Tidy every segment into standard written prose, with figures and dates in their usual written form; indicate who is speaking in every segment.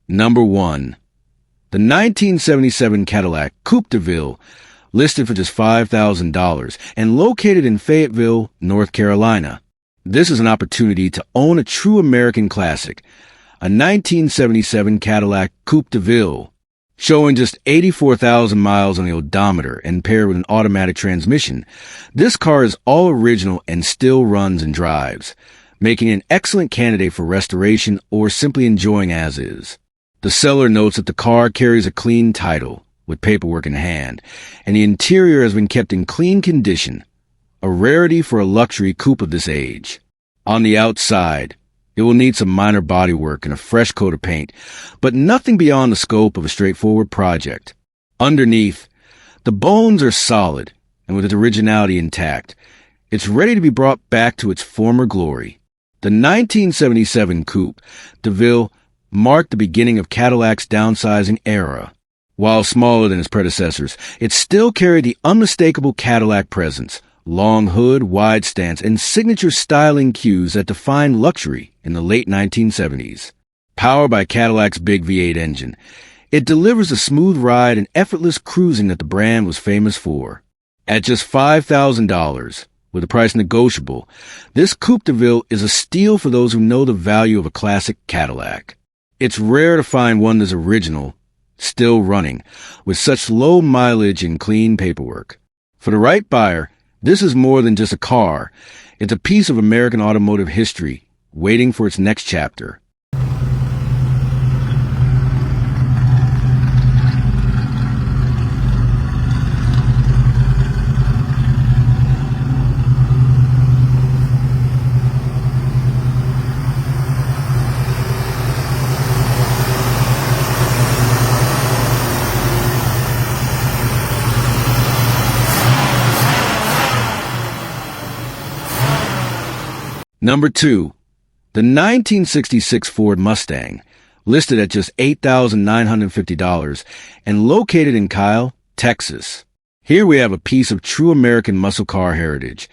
Speaker 1: Number 1. The 1977 Cadillac Coupe DeVille, listed for just $5,000 and located in Fayetteville, North Carolina. This is an opportunity to own a true American classic, a 1977 Cadillac Coupe DeVille. Showing just 84,000 miles on the odometer and paired with an automatic transmission, this car is all original and still runs and drives, making it an excellent candidate for restoration or simply enjoying as is. The seller notes that the car carries a clean title, with paperwork in hand, and the interior has been kept in clean condition, a rarity for a luxury coupe of this age. On the outside, it will need some minor bodywork and a fresh coat of paint, but nothing beyond the scope of a straightforward project. Underneath, the bones are solid, and with its originality intact, it's ready to be brought back to its former glory. The 1977 Coupe DeVille marked the beginning of Cadillac's downsizing era. While smaller than its predecessors, it still carried the unmistakable Cadillac presence, long hood, wide stance, and signature styling cues that defined luxury in the late 1970s. Powered by Cadillac's big V8 engine, it delivers a smooth ride and effortless cruising that the brand was famous for. At just $5,000, with the price negotiable, this Coupe DeVille is a steal for those who know the value of a classic Cadillac. It's rare to find one that's original, still running, with such low mileage and clean paperwork. For the right buyer, this is more than just a car. It's a piece of American automotive history, waiting for its next chapter. Number 2. The 1966 Ford Mustang, listed at just $8,950 and located in Kyle, Texas. Here we have a piece of true American muscle car heritage,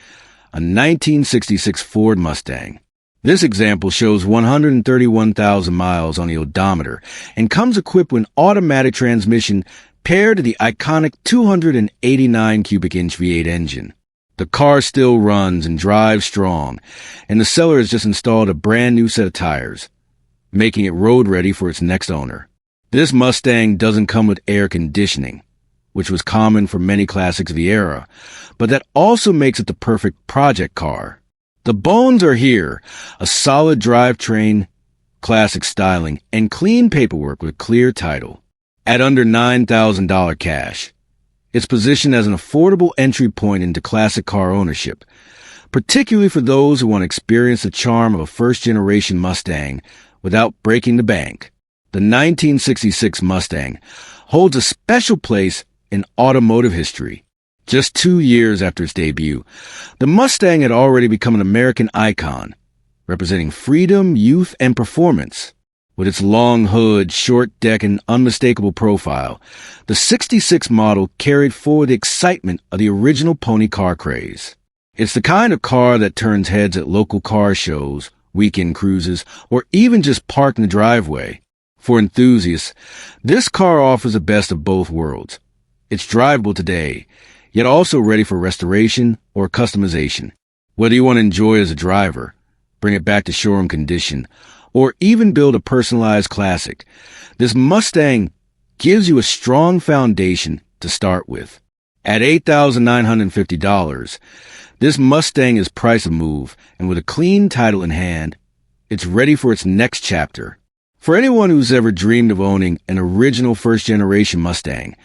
Speaker 1: a 1966 Ford Mustang. This example shows 131,000 miles on the odometer and comes equipped with an automatic transmission paired to the iconic 289 cubic inch V8 engine. The car still runs and drives strong, and the seller has just installed a brand new set of tires, making it road ready for its next owner. This Mustang doesn't come with air conditioning, which was common for many classics of the era, but that also makes it the perfect project car. The bones are here, a solid drivetrain, classic styling, and clean paperwork with clear title. At under $9,000 cash, it's positioned as an affordable entry point into classic car ownership, particularly for those who want to experience the charm of a first-generation Mustang without breaking the bank. The 1966 Mustang holds a special place in automotive history. Just 2 years after its debut, the Mustang had already become an American icon, representing freedom, youth, and performance. With its long hood, short deck, and unmistakable profile, the 66 model carried forward the excitement of the original pony car craze. It's the kind of car that turns heads at local car shows, weekend cruises, or even just parked in the driveway. For enthusiasts, this car offers the best of both worlds. It's drivable today, yet also ready for restoration or customization. Whether you want to enjoy it as a driver, bring it back to showroom condition, or even build a personalized classic, this Mustang gives you a strong foundation to start with. At $8,950, this Mustang is price a move, and with a clean title in hand, it's ready for its next chapter. For anyone who's ever dreamed of owning an original first-generation Mustang,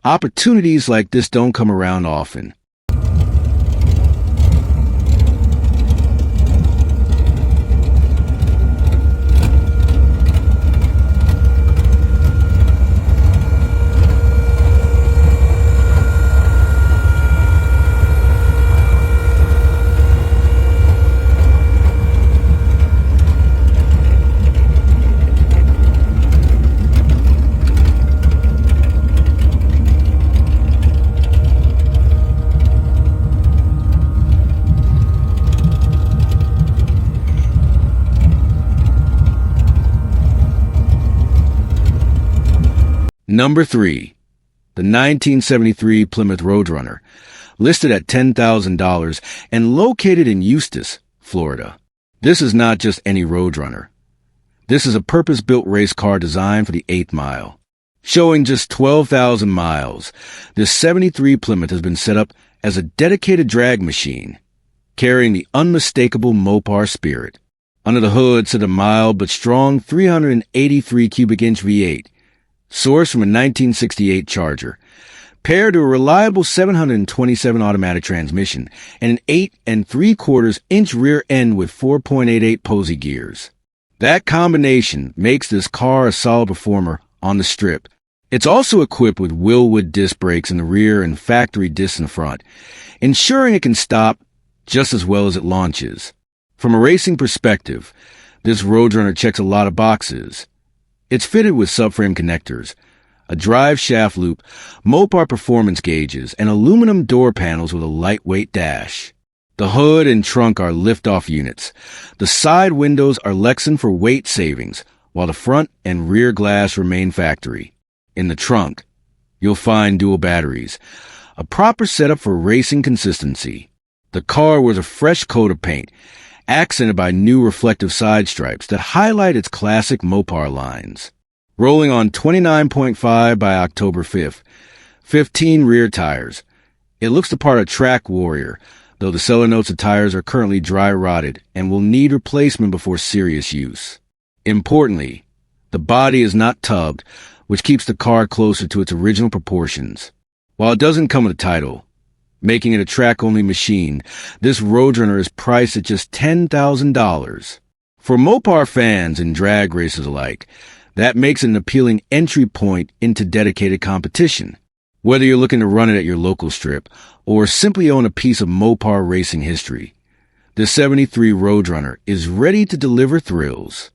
Speaker 1: opportunities like this don't come around often. Number 3. The 1973 Plymouth Roadrunner, listed at $10,000 and located in Eustis, Florida. This is not just any Roadrunner. This is a purpose-built race car designed for the 8th mile. Showing just 12,000 miles, this 73 Plymouth has been set up as a dedicated drag machine, carrying the unmistakable Mopar spirit. Under the hood sits a mild but strong 383 cubic inch V8, sourced from a 1968 Charger, paired to a reliable 727 automatic transmission and an 8 3/4 inch rear end with 4.88 Posey gears. That combination makes this car a solid performer on the strip. It's also equipped with Willwood disc brakes in the rear and factory discs in the front, ensuring it can stop just as well as it launches. From a racing perspective, this Roadrunner checks a lot of boxes. It's fitted with subframe connectors, a drive shaft loop, Mopar performance gauges, and aluminum door panels with a lightweight dash. The hood and trunk are lift-off units. The side windows are Lexan for weight savings, while the front and rear glass remain factory. In the trunk, you'll find dual batteries, a proper setup for racing consistency. The car wears a fresh coat of paint, accented by new reflective side stripes that highlight its classic Mopar lines. Rolling on 29.5 by October 5th, 15 rear tires. It looks the part of track warrior, though the seller notes the tires are currently dry rotted and will need replacement before serious use. Importantly, the body is not tubbed, which keeps the car closer to its original proportions. While it doesn't come with a title, making it a track-only machine, this Roadrunner is priced at just $10,000. For Mopar fans and drag racers alike, that makes it an appealing entry point into dedicated competition. Whether you're looking to run it at your local strip or simply own a piece of Mopar racing history, the 73 Roadrunner is ready to deliver thrills.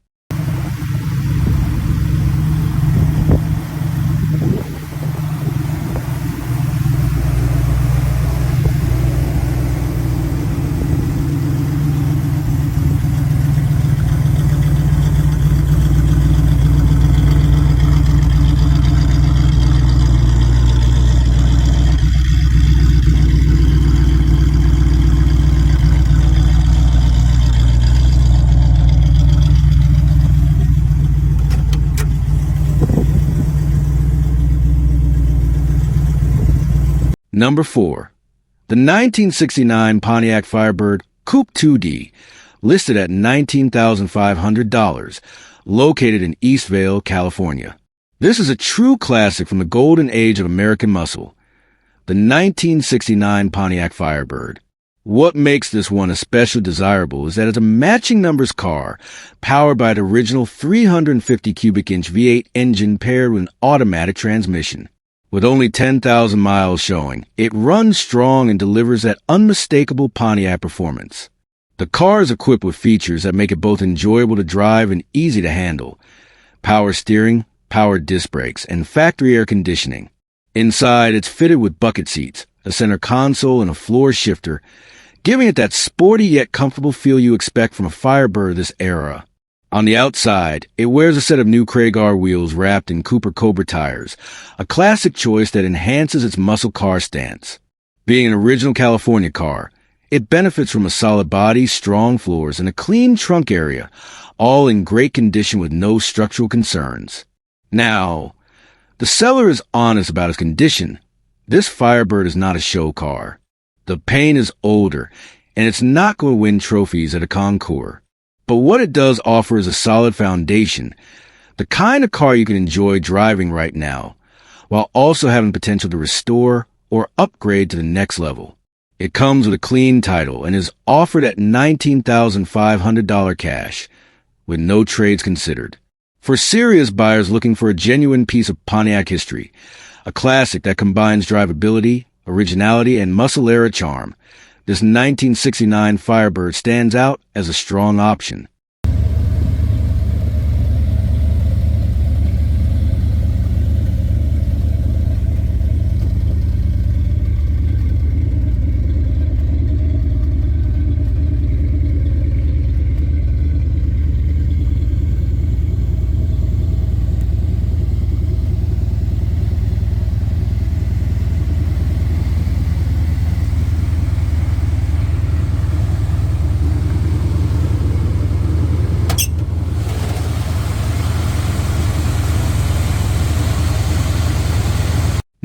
Speaker 1: Number 4. The 1969 Pontiac Firebird Coupe 2D, listed at $19,500, located in Eastvale, California. This is a true classic from the golden age of American muscle, the 1969 Pontiac Firebird. What makes this one especially desirable is that it's a matching numbers car, powered by the original 350 cubic inch V8 engine paired with an automatic transmission. With only 10,000 miles showing, it runs strong and delivers that unmistakable Pontiac performance. The car is equipped with features that make it both enjoyable to drive and easy to handle. Power steering, power disc brakes, and factory air conditioning. Inside, it's fitted with bucket seats, a center console, and a floor shifter, giving it that sporty yet comfortable feel you expect from a Firebird of this era. On the outside, it wears a set of new Craigar wheels wrapped in Cooper Cobra tires, a classic choice that enhances its muscle car stance. Being an original California car, it benefits from a solid body, strong floors, and a clean trunk area, all in great condition with no structural concerns. Now, the seller is honest about its condition. This Firebird is not a show car. The paint is older, and it's not going to win trophies at a concours. But what it does offer is a solid foundation, the kind of car you can enjoy driving right now, while also having potential to restore or upgrade to the next level. It comes with a clean title and is offered at $19,500 cash, with no trades considered. For serious buyers looking for a genuine piece of Pontiac history, a classic that combines drivability, originality, and muscle-era charm, this 1969 Firebird stands out as a strong option.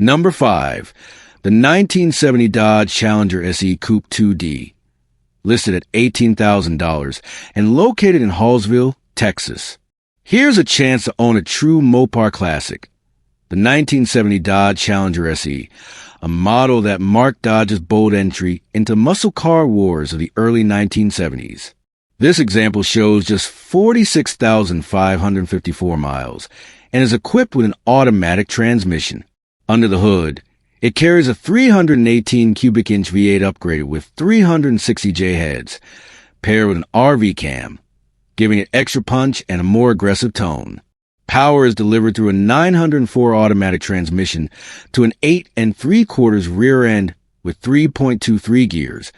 Speaker 1: Number 5. The 1970 Dodge Challenger SE Coupe 2D, listed at $18,000 and located in Hallsville, Texas. Here's a chance to own a true Mopar classic, the 1970 Dodge Challenger SE, a model that marked Dodge's bold entry into muscle car wars of the early 1970s. This example shows just 46,554 miles and is equipped with an automatic transmission. Under the hood, it carries a 318 cubic inch V8 upgraded with 360J heads, paired with an RV cam, giving it extra punch and a more aggressive tone. Power is delivered through a 904 automatic transmission to an 8 3/4 rear end with 3.23 gears,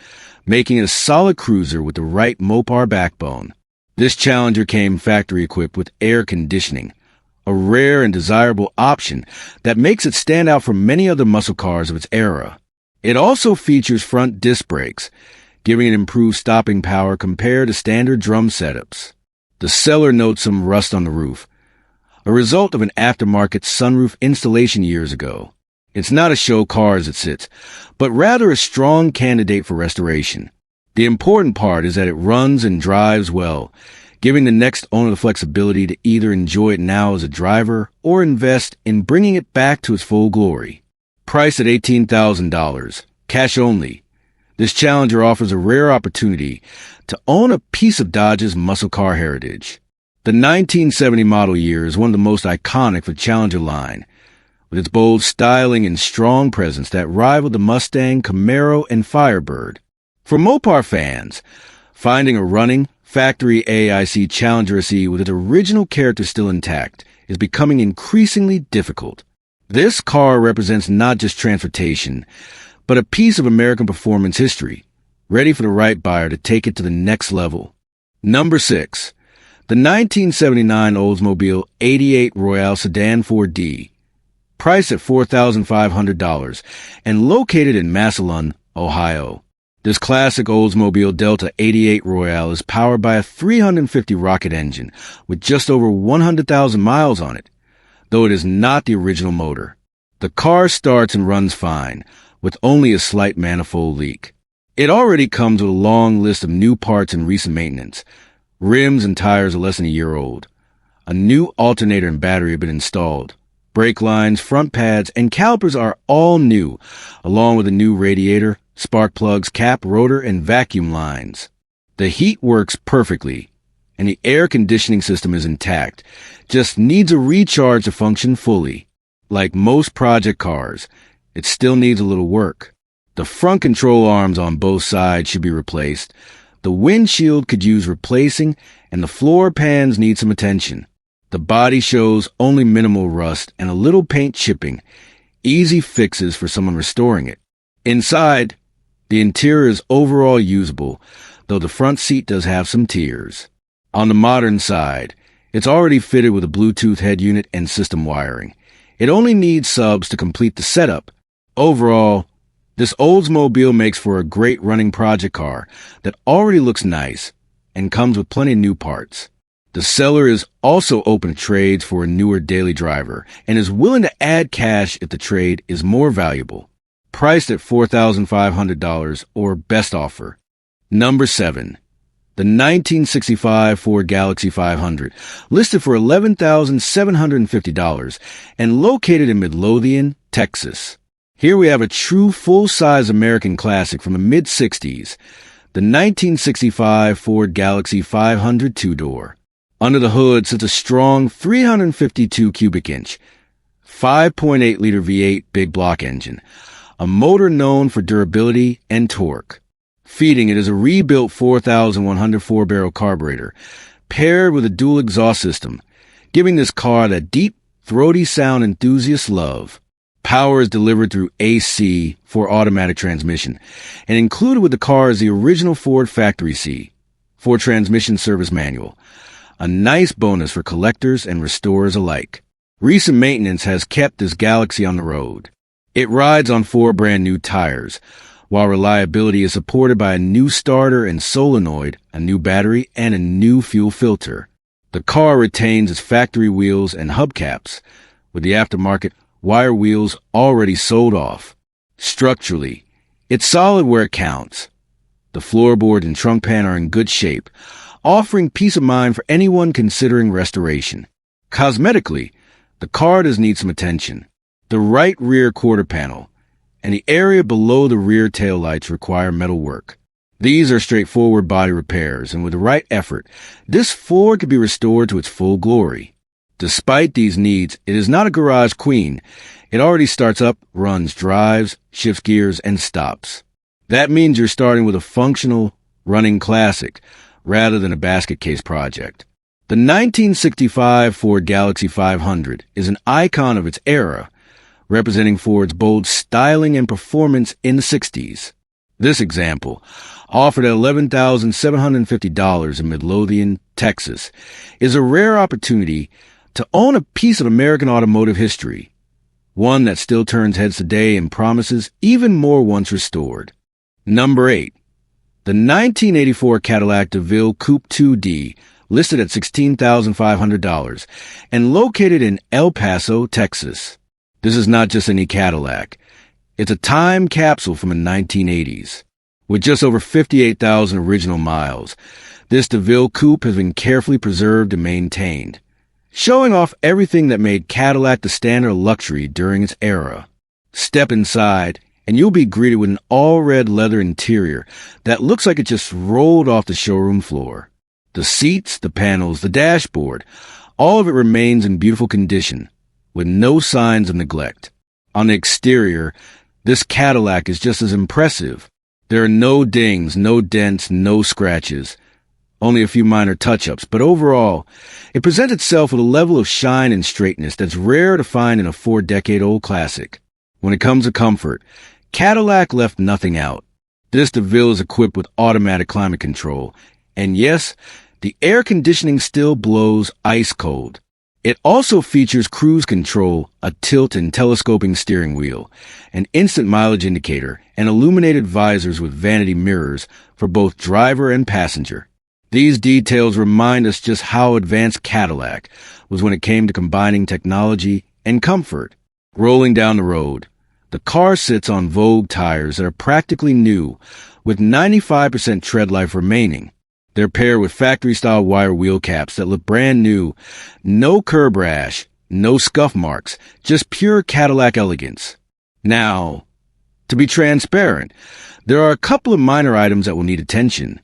Speaker 1: making it a solid cruiser with the right Mopar backbone. This Challenger came factory equipped with air conditioning, a rare and desirable option that makes it stand out from many other muscle cars of its era. It also features front disc brakes, giving it improved stopping power compared to standard drum setups. The seller notes some rust on the roof, a result of an aftermarket sunroof installation years ago. It's not a show car as it sits, but rather a strong candidate for restoration. The important part is that it runs and drives well, giving the next owner the flexibility to either enjoy it now as a driver or invest in bringing it back to its full glory. Priced at $18,000, cash only, this Challenger offers a rare opportunity to own a piece of Dodge's muscle car heritage. The 1970 model year is one of the most iconic for the Challenger line, with its bold styling and strong presence that rival the Mustang, Camaro, and Firebird. For Mopar fans, finding a running, factory AIC Challenger SE with its original character still intact is becoming increasingly difficult. This car represents not just transportation, but a piece of American performance history, ready for the right buyer to take it to the next level. Number 6. The 1979 Oldsmobile 88 Royale Sedan 4D, priced at $4,500 and located in Massillon, Ohio. This classic Oldsmobile Delta 88 Royale is powered by a 350 rocket engine with just over 100,000 miles on it, though it is not the original motor. The car starts and runs fine, with only a slight manifold leak. It already comes with a long list of new parts and recent maintenance. Rims and tires are less than a year old. A new alternator and battery have been installed. Brake lines, front pads, and calipers are all new, along with a new radiator, spark plugs, cap, rotor, and vacuum lines. The heat works perfectly, and the air conditioning system is intact, just needs a recharge to function fully. Like most project cars, it still needs a little work. The front control arms on both sides should be replaced. The windshield could use replacing, and the floor pans need some attention. The body shows only minimal rust and a little paint chipping, easy fixes for someone restoring it. Inside, the interior is overall usable, though the front seat does have some tears. On the modern side, it's already fitted with a Bluetooth head unit and system wiring. It only needs subs to complete the setup. Overall, this Oldsmobile makes for a great running project car that already looks nice and comes with plenty of new parts. The seller is also open to trades for a newer daily driver and is willing to add cash if the trade is more valuable. Priced at $4,500 or best offer. Number 7. The 1965 Ford Galaxie 500, listed for $11,750 and located in Midlothian, Texas. Here we have a true full-size American classic from the mid-60s, the 1965 Ford Galaxie 500 two-door. Under the hood sits a strong 352 cubic inch, 5.8-liter V8 big block engine, a motor known for durability and torque. Feeding it is a rebuilt 4,104 barrel carburetor, paired with a dual exhaust system, giving this car that deep, throaty sound enthusiasts love. Power is delivered through AC for automatic transmission, and included with the car is the original Ford Factory C, Ford Transmission Service Manual, a nice bonus for collectors and restorers alike. Recent maintenance has kept this Galaxie on the road. It rides on 4 brand new tires, while reliability is supported by a new starter and solenoid, a new battery, and a new fuel filter. The car retains its factory wheels and hubcaps, with the aftermarket wire wheels already sold off. Structurally, it's solid where it counts. The floorboard and trunk pan are in good shape, offering peace of mind for anyone considering restoration. Cosmetically, the car does need some attention. The right rear quarter panel and the area below the rear taillights require metal work. These are straightforward body repairs, and with the right effort, this Ford could be restored to its full glory. Despite these needs, it is not a garage queen. It already starts up, runs, drives, shifts gears, and stops. That means you're starting with a functional, running classic, rather than a basket case project. The 1965 Ford Galaxie 500 is an icon of its era, representing Ford's bold styling and performance in the 60s. This example, offered at $11,750 in Midlothian, Texas, is a rare opportunity to own a piece of American automotive history, one that still turns heads today and promises even more once restored. Number 8. The 1984 Cadillac DeVille Coupe 2D, listed at $16,500 and located in El Paso, Texas. This is not just any Cadillac. It's a time capsule from the 1980s. With just over 58,000 original miles, this DeVille Coupe has been carefully preserved and maintained, showing off everything that made Cadillac the standard of luxury during its era. Step inside, and you'll be greeted with an all-red leather interior that looks like it just rolled off the showroom floor. The seats, the panels, the dashboard, all of it remains in beautiful condition, with no signs of neglect. On the exterior, this Cadillac is just as impressive. There are no dings, no dents, no scratches, only a few minor touch-ups, but overall, it presents itself with a level of shine and straightness that's rare to find in a 4-decade-old classic. When it comes to comfort, Cadillac left nothing out. This DeVille is equipped with automatic climate control, and yes, the air conditioning still blows ice cold. It also features cruise control, a tilt and telescoping steering wheel, an instant mileage indicator, and illuminated visors with vanity mirrors for both driver and passenger. These details remind us just how advanced Cadillac was when it came to combining technology and comfort. Rolling down the road, the car sits on Vogue tires that are practically new, with 95% tread life remaining. They're paired with factory-style wire wheel caps that look brand new, no curb rash, no scuff marks, just pure Cadillac elegance. Now, to be transparent, there are a couple of minor items that will need attention.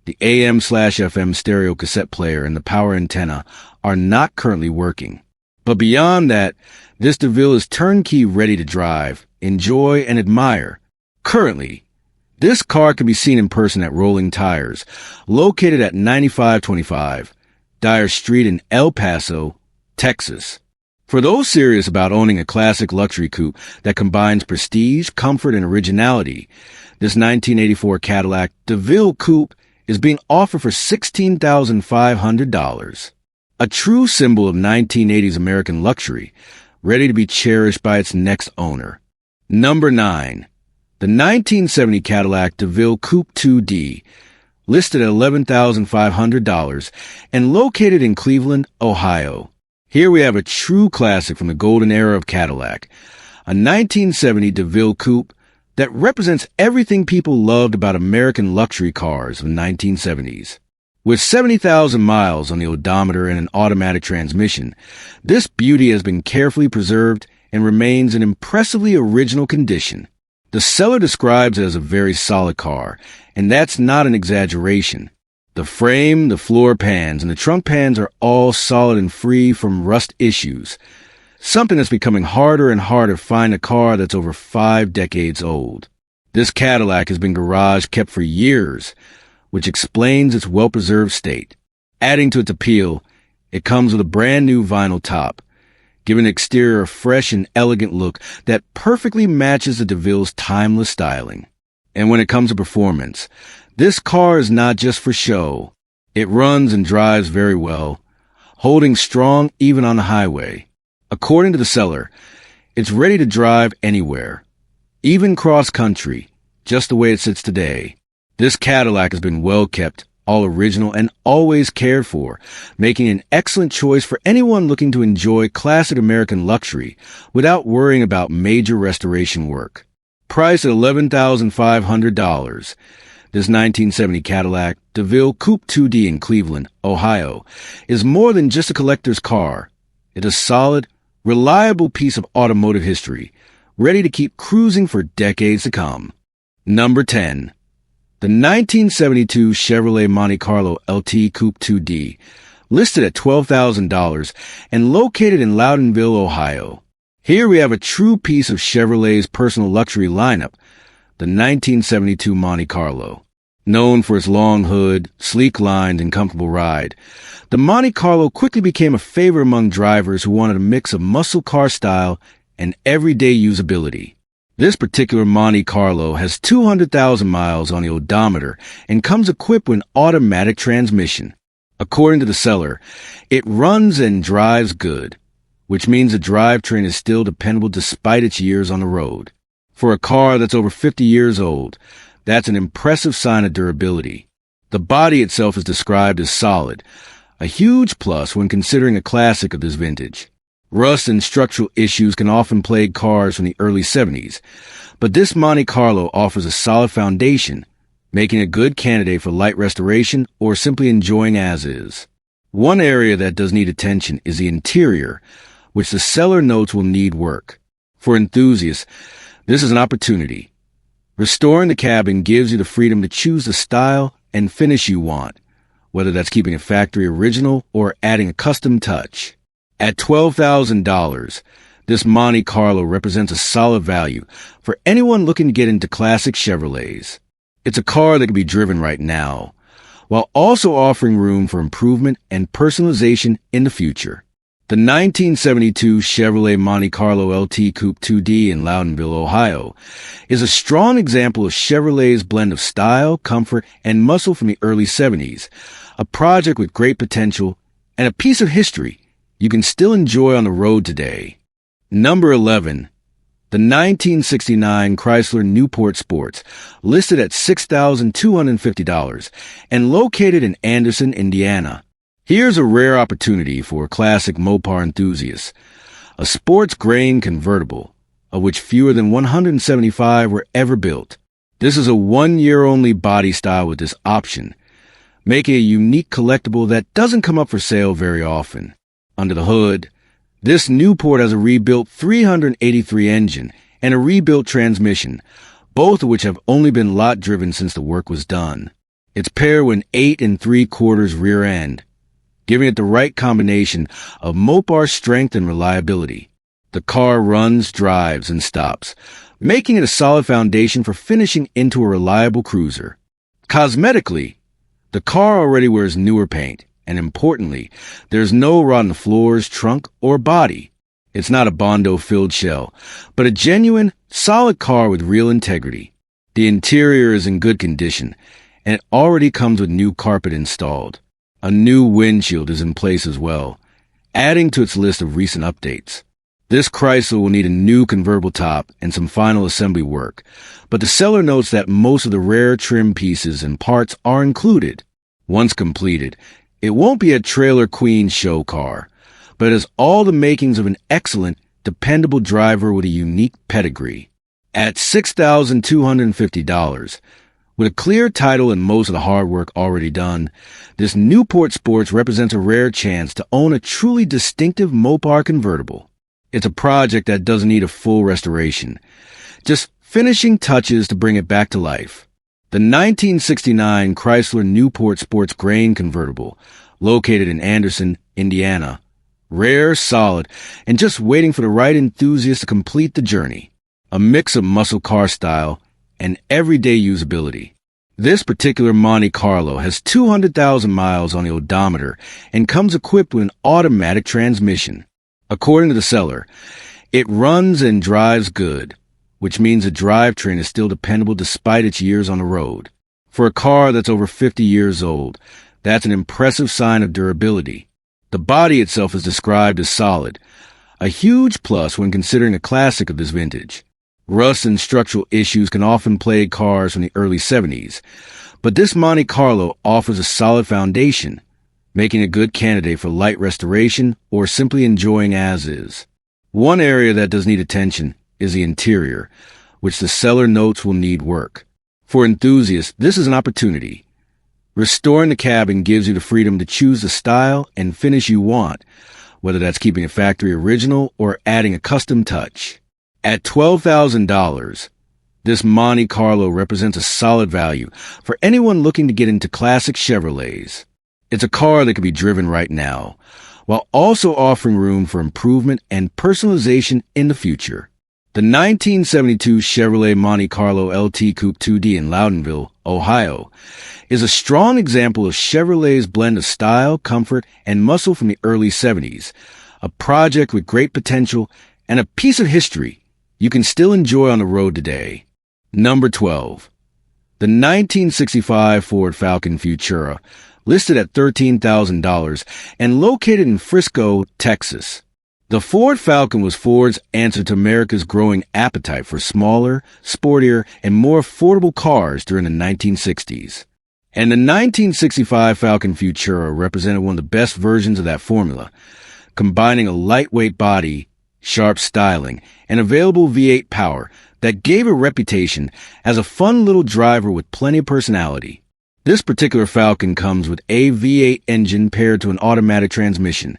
Speaker 1: The AM/FM stereo cassette player and the power antenna are not currently working. But beyond that, this DeVille is turnkey ready to drive, enjoy, and admire. Currently, this car can be seen in person at Rolling Tires, located at 9525 Dyer Street in El Paso, Texas. For those serious about owning a classic luxury coupe that combines prestige, comfort, and originality, this 1984 Cadillac DeVille Coupe is being offered for $16,500. A true symbol of 1980s American luxury, ready to be cherished by its next owner. Number 9. The 1970 Cadillac DeVille Coupe 2D, listed at $11,500 and located in Cleveland, Ohio. Here we have a true classic from the golden era of Cadillac, a 1970 DeVille Coupe that represents everything people loved about American luxury cars of the 1970s. With 70,000 miles on the odometer and an automatic transmission, this beauty has been carefully preserved and remains in impressively original condition. The seller describes it as a very solid car, and that's not an exaggeration. The frame, the floor pans, and the trunk pans are all solid and free from rust issues, something that's becoming harder and harder to find a car that's over 5 decades old. This Cadillac has been garage kept for years, which explains its well-preserved state. Adding to its appeal, it comes with a brand new vinyl top, giving the exterior a fresh and elegant look that perfectly matches the DeVille's timeless styling. And when it comes to performance, this car is not just for show. It runs and drives very well, holding strong even on the highway. According to the seller, it's ready to drive anywhere, even cross-country, just the way it sits today. This Cadillac has been well kept, all original and always cared for, making an excellent choice for anyone looking to enjoy classic American luxury without worrying about major restoration work. Priced at $11,500, this 1970 Cadillac DeVille Coupe 2D in Cleveland, Ohio, is more than just a collector's car. It's a solid, reliable piece of automotive history, ready to keep cruising for decades to come. Number 10. The 1972 Chevrolet Monte Carlo LT Coupe 2D, listed at $12,000 and located in Loudonville, Ohio. Here we have a true piece of Chevrolet's personal luxury lineup, the 1972 Monte Carlo. Known for its long hood, sleek-lined, and comfortable ride, the Monte Carlo quickly became a favorite among drivers who wanted a mix of muscle car style and everyday usability. This particular Monte Carlo has 200,000 miles on the odometer and comes equipped with an automatic transmission. According to the seller, it runs and drives good, which means the drivetrain is still dependable despite its years on the road. For a car that's over 50 years old, that's an impressive sign of durability. The body itself is described as solid, a huge plus when considering a classic of this vintage. Rust and structural issues can often plague cars from the early 70s, but this Monte Carlo offers a solid foundation, making a good candidate for light restoration or simply enjoying as is. One area that does need attention is the interior, which the seller notes will need work. For enthusiasts, this is an opportunity. Restoring the cabin gives you the freedom to choose the style and finish you want, whether that's keeping a factory original or adding a custom touch. At $12,000, this Monte Carlo represents a solid value for anyone looking to get into classic Chevrolets. It's a car that can be driven right now, while also offering room for improvement and personalization in the future. The 1972 Chevrolet Monte Carlo LT Coupe 2D in Loudonville, Ohio, is a strong example of Chevrolet's blend of style, comfort, and muscle from the early 70s, a project with great potential and a piece of history you can still enjoy on the road today. Number 11. The 1969 Chrysler Newport Sports, listed at $6,250 and located in Anderson, Indiana. Here's a rare opportunity for classic Mopar enthusiasts. A sports grain convertible, of which fewer than 175 were ever built. This is a one-year-only body style with this option, making a unique collectible that doesn't come up for sale very often. Under the hood, this Newport has a rebuilt 383 engine and a rebuilt transmission, both of which have only been lot-driven since the work was done. It's paired with an 8 3/4 rear end, giving it the right combination of Mopar strength and reliability. The car runs, drives, and stops, making it a solid foundation for finishing into a reliable cruiser. Cosmetically, the car already wears newer paint, and importantly, there's no rot on the floors, trunk, or body. It's not a Bondo-filled shell, but a genuine, solid car with real integrity. The interior is in good condition, and it already comes with new carpet installed. A new windshield is in place as well, adding to its list of recent updates. This Chrysler will need a new convertible top and some final assembly work, but the seller notes that most of the rare trim pieces and parts are included. Once completed, it won't be a trailer queen show car, but it has all the makings of an excellent, dependable driver with a unique pedigree. At $6,250, with a clear title and most of the hard work already done, this Newport Sports represents a rare chance to own a truly distinctive Mopar convertible. It's a project that doesn't need a full restoration, just finishing touches to bring it back to life. The 1969 Chrysler Newport Sports Grain convertible, located in Anderson, Indiana. Rare, solid, and just waiting for the right enthusiast to complete the journey. A mix of muscle car style and everyday usability. This particular Monte Carlo has 200,000 miles on the odometer and comes equipped with an automatic transmission. According to the seller, it runs and drives good, which means the drivetrain is still dependable despite its years on the road. For a car that's over 50 years old, that's an impressive sign of durability. The body itself is described as solid, a huge plus when considering a classic of this vintage. Rust and structural issues can often plague cars from the early 70s, But this Monte Carlo offers a solid foundation, making a good candidate for light restoration or simply enjoying as is. One area that does need attention is the interior, which the seller notes will need work. For enthusiasts, this is an opportunity. Restoring the cabin gives you the freedom to choose the style and finish you want, whether that's keeping a factory original or adding a custom touch. At $12,000, this Monte Carlo represents a solid value for anyone looking to get into classic Chevrolets. It's a car that can be driven right now, while also offering room for improvement and personalization in the future. The 1972 Chevrolet Monte Carlo LT Coupe 2D in Loudonville, Ohio, is a strong example of Chevrolet's blend of style, comfort, and muscle from the early 70s, a project with great potential and a piece of history you can still enjoy on the road today. Number 12. The 1965 Ford Falcon Futura, listed at $13,000 and located in Frisco, Texas. The Ford Falcon was Ford's answer to America's growing appetite for smaller, sportier, and more affordable cars during the 1960s. And the 1965 Falcon Futura represented one of the best versions of that formula, combining a lightweight body, sharp styling, and available V8 power that gave a reputation as a fun little driver with plenty of personality. This particular Falcon comes with a V8 engine paired to an automatic transmission,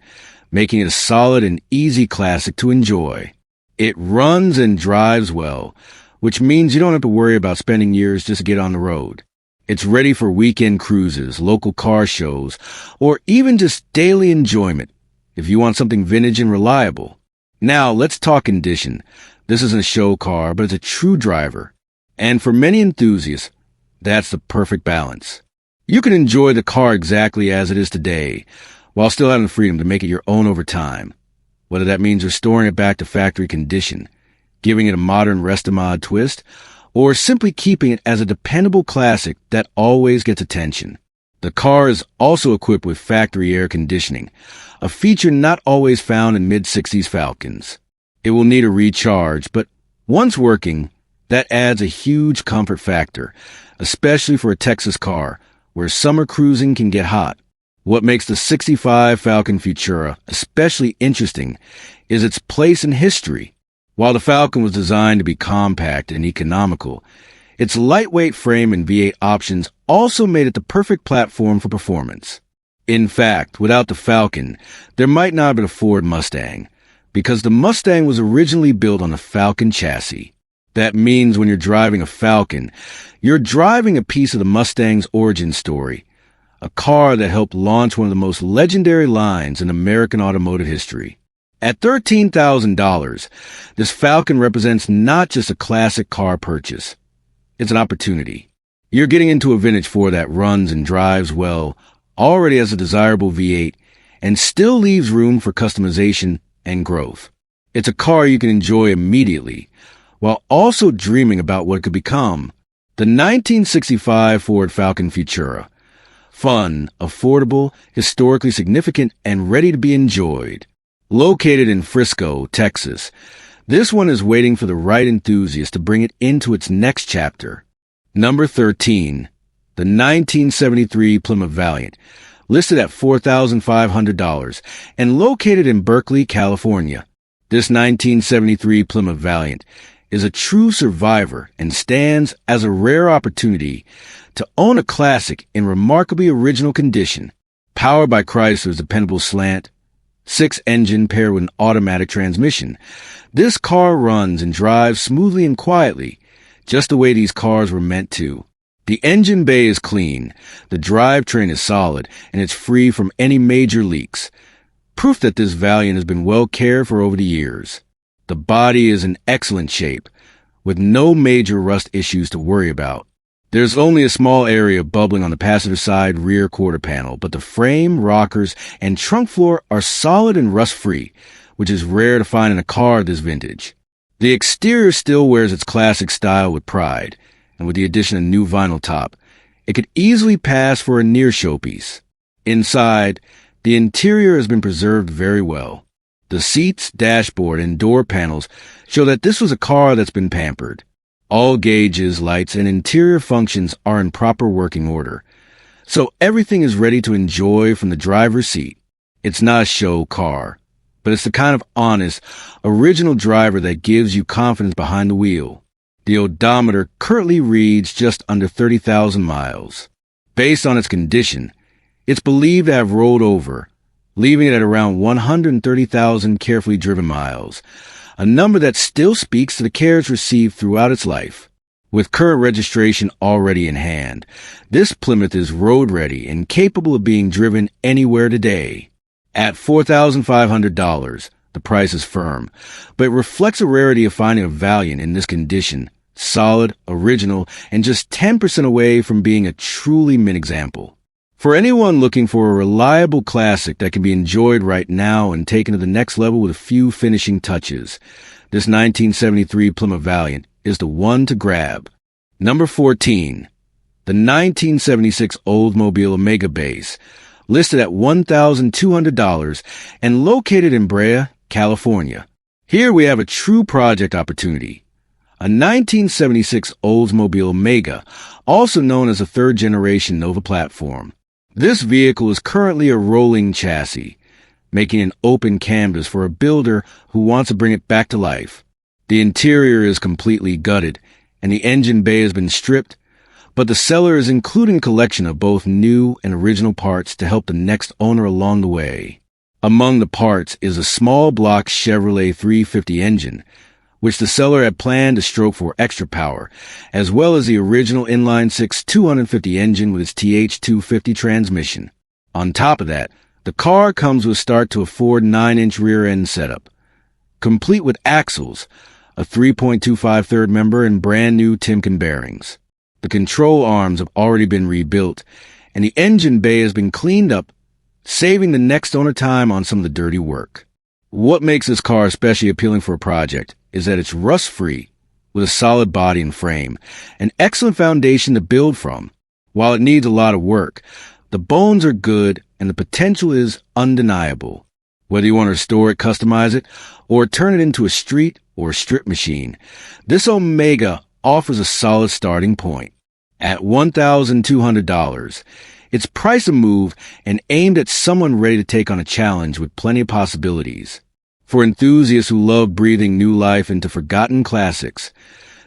Speaker 1: making it a solid and easy classic to enjoy. It runs and drives well, which means you don't have to worry about spending years just to get on the road. It's ready for weekend cruises, local car shows, or even just daily enjoyment if you want something vintage and reliable. Now, let's talk condition. This isn't a show car, but it's a true driver. And for many enthusiasts, that's the perfect balance. You can enjoy the car exactly as it is today, while still having the freedom to make it your own over time. Whether that means restoring it back to factory condition, giving it a modern Restomod twist, or simply keeping it as a dependable classic that always gets attention. The car is also equipped with factory air conditioning, a feature not always found in mid-60s Falcons. It will need a recharge, but once working, that adds a huge comfort factor, especially for a Texas car, where summer cruising can get hot. What makes the 65 Falcon Futura especially interesting is its place in history. While the Falcon was designed to be compact and economical, its lightweight frame and V8 options also made it the perfect platform for performance. In fact, without the Falcon, there might not have been a Ford Mustang, because the Mustang was originally built on the Falcon chassis. That means when you're driving a Falcon, you're driving a piece of the Mustang's origin story, a car that helped launch one of the most legendary lines in American automotive history. At $13,000, this Falcon represents not just a classic car purchase. It's an opportunity. You're getting into a vintage Ford that runs and drives well, already has a desirable V8, and still leaves room for customization and growth. It's a car you can enjoy immediately, while also dreaming about what it could become. The 1965 Ford Falcon Futura. Fun, affordable, historically significant, and ready to be enjoyed. Located in Frisco, Texas, this one is waiting for the right enthusiast to bring it into its next chapter. Number 13. The 1973 Plymouth Valiant, listed at $4,500 and located in Berkeley, California. This 1973 Plymouth Valiant is a true survivor and stands as a rare opportunity to own a classic in remarkably original condition. Powered by Chrysler's dependable slant, 6-engine paired with an automatic transmission, this car runs and drives smoothly and quietly, just the way these cars were meant to. The engine bay is clean, the drivetrain is solid, and it's free from any major leaks. Proof that this Valiant has been well cared for over the years. The body is in excellent shape, with no major rust issues to worry about. There's only a small area of bubbling on the passenger side rear quarter panel, but the frame, rockers, and trunk floor are solid and rust-free, which is rare to find in a car this vintage. The exterior still wears its classic style with pride, and with the addition of new vinyl top, it could easily pass for a near showpiece. Inside, the interior has been preserved very well. The seats, dashboard, and door panels show that this was a car that's been pampered. All gauges, lights, and interior functions are in proper working order, so everything is ready to enjoy from the driver's seat. It's not a show car, but it's the kind of honest, original driver that gives you confidence behind the wheel. The odometer currently reads just under 30,000 miles. Based on its condition, it's believed to have rolled over, leaving it at around 130,000 carefully driven miles, a number that still speaks to the care it's received throughout its life. With current registration already in hand, this Plymouth is road-ready and capable of being driven anywhere today. At $4,500, the price is firm, but it reflects a rarity of finding a Valiant in this condition, solid, original, and just 10% away from being a truly mint example. For anyone looking for a reliable classic that can be enjoyed right now and taken to the next level with a few finishing touches, this 1973 Plymouth Valiant is the one to grab. Number 14. The 1976 Oldsmobile Omega Base, listed at $1,200 and located in Brea, California. Here we have a true project opportunity. A 1976 Oldsmobile Omega, also known as a third-generation Nova platform. This vehicle is currently a rolling chassis, making an open canvas for a builder who wants to bring it back to life. The interior is completely gutted, and the engine bay has been stripped, but the seller is including a collection of both new and original parts to help the next owner along the way. Among the parts is a small block Chevrolet 350 engine, which the seller had planned to stroke for extra power, as well as the original inline-six 250 engine with its TH250 transmission. On top of that, the car comes with start to a Ford 9-inch rear-end setup, complete with axles, a 3.25 third member, and brand-new Timken bearings. The control arms have already been rebuilt, and the engine bay has been cleaned up, saving the next owner time on some of the dirty work. What makes this car especially appealing for a project is that it's rust-free, with a solid body and frame, an excellent foundation to build from. While it needs a lot of work, the bones are good and the potential is undeniable. Whether you want to restore it, customize it, or turn it into a street or strip machine, this Omega offers a solid starting point. At $1,200, it's priced a move and aimed at someone ready to take on a challenge with plenty of possibilities. For enthusiasts who love breathing new life into forgotten classics,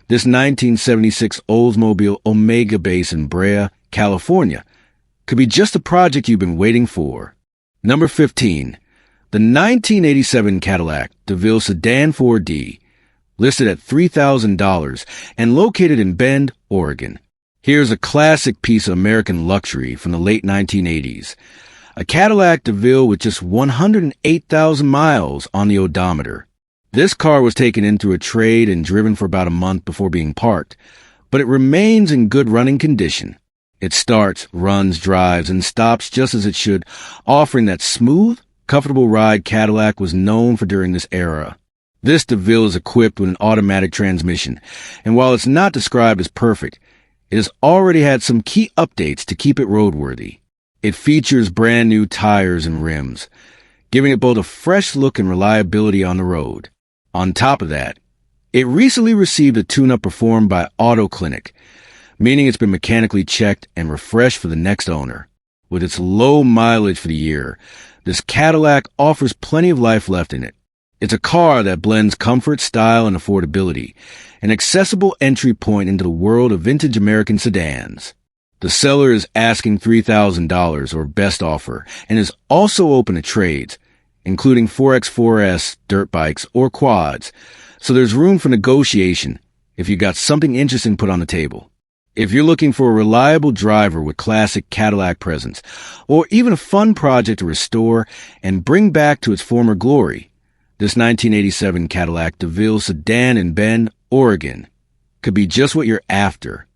Speaker 1: this 1976 Oldsmobile Omega Base in Brea, California, could be just the project you've been waiting for. Number 15. The 1987 Cadillac DeVille Sedan 4D, listed at $3,000 and located in Bend, Oregon. Here's a classic piece of American luxury from the late 1980s. A Cadillac DeVille with just 108,000 miles on the odometer. This car was taken in through a trade and driven for about a month before being parked, but it remains in good running condition. It starts, runs, drives, and stops just as it should, offering that smooth, comfortable ride Cadillac was known for during this era. This DeVille is equipped with an automatic transmission, and while it's not described as perfect, it has already had some key updates to keep it roadworthy. It features brand new tires and rims, giving it both a fresh look and reliability on the road. On top of that, it recently received a tune-up performed by Auto Clinic, meaning it's been mechanically checked and refreshed for the next owner. With its low mileage for the year, this Cadillac offers plenty of life left in it. It's a car that blends comfort, style, and affordability, an accessible entry point into the world of vintage American sedans. The seller is asking $3,000 or best offer and is also open to trades, including 4X4S, dirt bikes, or quads, so there's room for negotiation if you got something interesting put on the table. If you're looking for a reliable driver with classic Cadillac presence, or even a fun project to restore and bring back to its former glory, this 1987 Cadillac DeVille Sedan in Bend, Oregon, could be just what you're after.